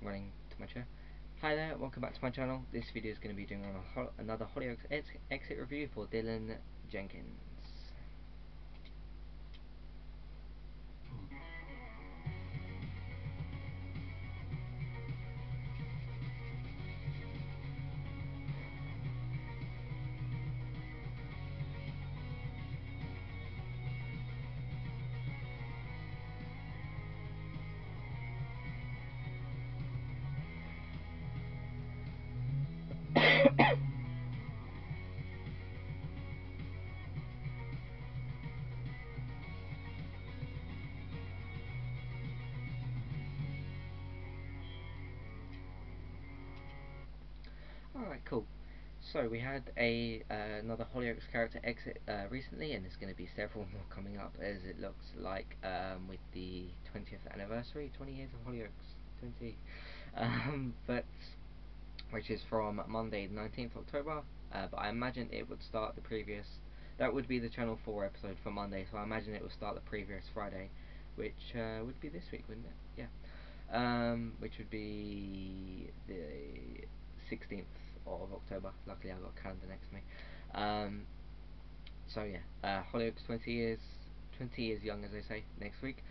running to my chair. Hi there, welcome back to my channel. This video is going to be doing another Hollyoaks exit review for Dylan Jenkins. Alright, cool. So we had another Hollyoaks character exit recently, and there's going to be several more coming up, as it looks like, with the 20th anniversary, 20 years of Hollyoaks, 20, but which is from Monday the 19th October, but I imagine it would start the previous, that would be the Channel 4 episode for Monday, so I imagine it would start the previous Friday, which would be this week, wouldn't it? Yeah. Which would be the 16th of October. Luckily I've got a calendar next to me. So yeah, Hollyoaks 20 years young, as they say, next week.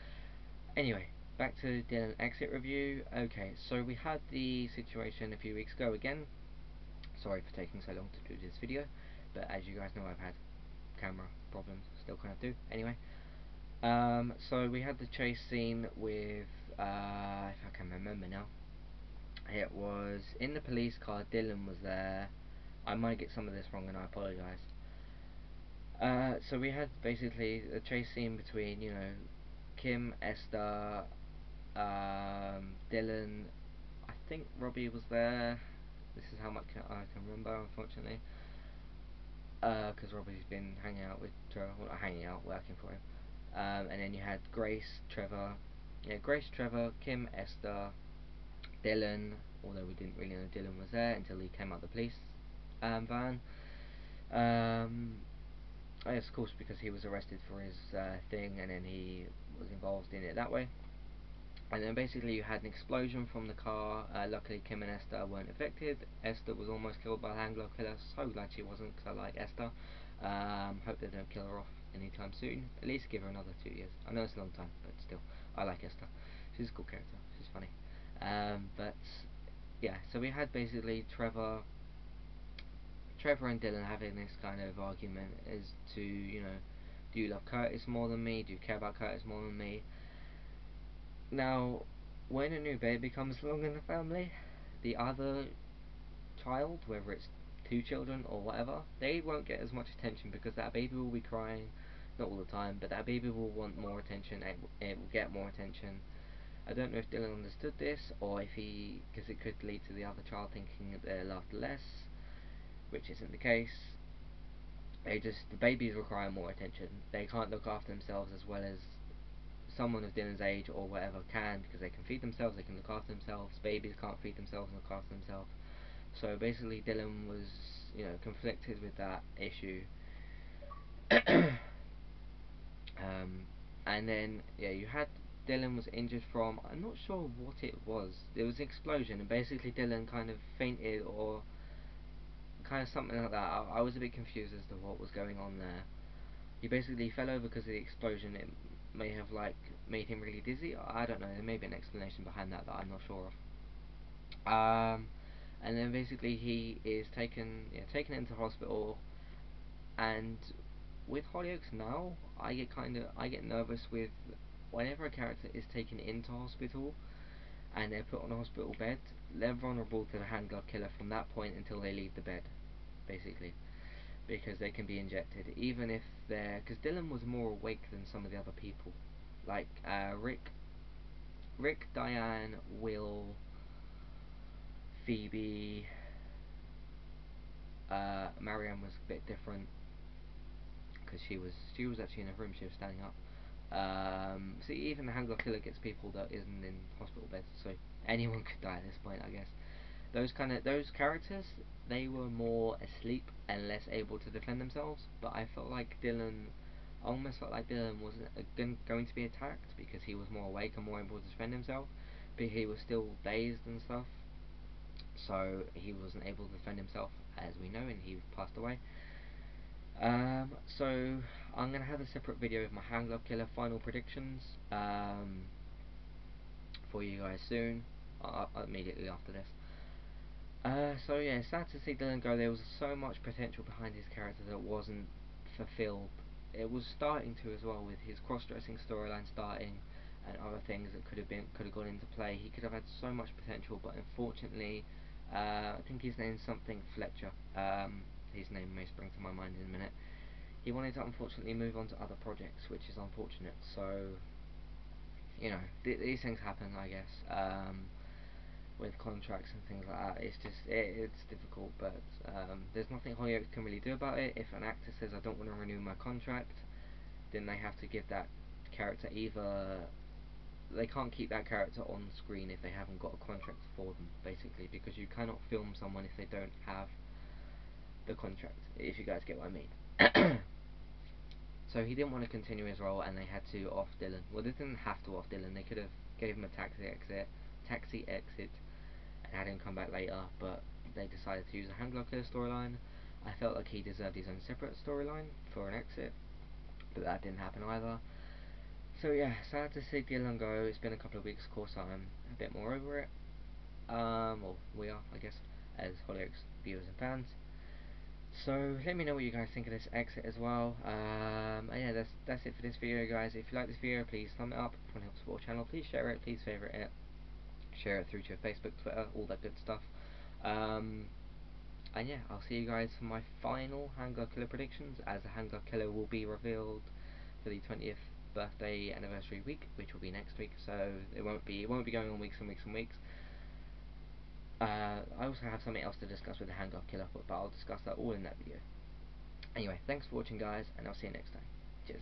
Anyway, back to Dylan exit review. Okay, so we had the situation a few weeks ago again. Sorry for taking so long to do this video, but as you guys know, I've had camera problems, still kind of do. Anyway, so we had the chase scene with, if I can remember now, it was in the police car. Dylan was there. I might get some of this wrong and I apologise. So we had basically a chase scene between, you know, Kim, Esther, Dylan. I think Robbie was there. This is how much I can remember, unfortunately, because Robbie's been hanging out with Trevor, well, not hanging out, working for him. And then you had Grace, Trevor, Kim, Esther, Dylan, although we didn't really know Dylan was there until he came out the police van. Yes, of course, because he was arrested for his thing, and then he was involved in it that way. And then basically you had an explosion from the car. Luckily Kim and Esther weren't affected. Esther was almost killed by the hand glove killer. So glad she wasn't, because I like Esther. Hope they don't kill her off anytime soon. At least give her another 2 years. I know it's a long time, but still, I like Esther. She's a cool character. She's funny. But yeah, so we had basically Trevor and Dylan having this kind of argument as to, you know, do you love Curtis more than me? Do you care about Curtis more than me? Now, when a new baby comes along in the family, the other child, whether it's two children or whatever, they won't get as much attention because that baby will be crying, not all the time, but that baby will want more attention, it will get more attention. I don't know if Dylan understood this, or if he, because it could lead to the other child thinking that they're loved less, which isn't the case. The babies require more attention. They can't look after themselves as well as someone of Dylan's age or whatever can, because they can feed themselves, they can look after themselves. Babies can't feed themselves and look after themselves. So basically Dylan was, you know, conflicted with that issue. And then, yeah, you had Dylan was injured from, I'm not sure what it was. There was an explosion, and basically Dylan kind of fainted, or kind of something like that. I was a bit confused as to what was going on there. He basically fell over because of the explosion. It may have like made him really dizzy. I don't know. There may be an explanation behind that I'm not sure of. And then basically he is taken into hospital. And with Hollyoaks now, I get nervous with whenever a character is taken into hospital and they're put on a hospital bed. They're vulnerable to the hand glove killer from that point until they leave the bed, basically, because they can be injected, even if they're, because Dylan was more awake than some of the other people, like Rick, Diane, Will, Phoebe, Marianne was a bit different because she was actually in a room, she was standing up. See, even the hand glove killer gets people that isn't in hospital beds, so anyone could die at this point, I guess. Those characters, they were more asleep and less able to defend themselves. But I almost felt like Dylan wasn't going to be attacked because he was more awake and more able to defend himself. but he was still dazed and stuff, so he wasn't able to defend himself, as we know, and he passed away. So I'm gonna have a separate video of my Hand Glove Killer final predictions for you guys soon, immediately after this. So yeah, sad to see Dylan go. There was so much potential behind his character that wasn't fulfilled. It was starting to as well, with his cross-dressing storyline starting and other things that could have gone into play. He could have had so much potential, but unfortunately, I think his name's something Fletcher. His name may spring to my mind in a minute. He wanted to unfortunately move on to other projects, which is unfortunate. So you know, these things happen, I guess. With contracts and things like that, it's just it's difficult, but there's nothing Hollyoaks can really do about it. If an actor says I don't want to renew my contract, then they have to give that character, either they can't keep that character on screen if they haven't got a contract for them, basically, because you cannot film someone if they don't have the contract, if you guys get what I mean. So he didn't want to continue his role, and they had to off Dylan. Well, they didn't have to off Dylan. They could have gave him a taxi exit, and had him come back later. But they decided to use a Hand Glove Killer storyline. I felt like he deserved his own separate storyline for an exit, but that didn't happen either. So yeah, sad to see Dylan go. It's been a couple of weeks, of course. I'm a bit more over it. Well, we are, I guess, as Hollyoaks viewers and fans. So let me know what you guys think of this exit as well. And yeah, that's it for this video, guys. If you like this video, please thumb it up. If you want to help support the channel, please share it, please favourite it, share it through to your Facebook, Twitter, all that good stuff. And yeah, I'll see you guys for my final Hand Glove Killer predictions, as the Hand Glove Killer will be revealed for the 20th birthday anniversary week, which will be next week. So it won't be going on weeks and weeks and weeks. I also have something else to discuss with the Hand Glove Killer, but I'll discuss that all in that video. Anyway, thanks for watching, guys, and I'll see you next time. Cheers.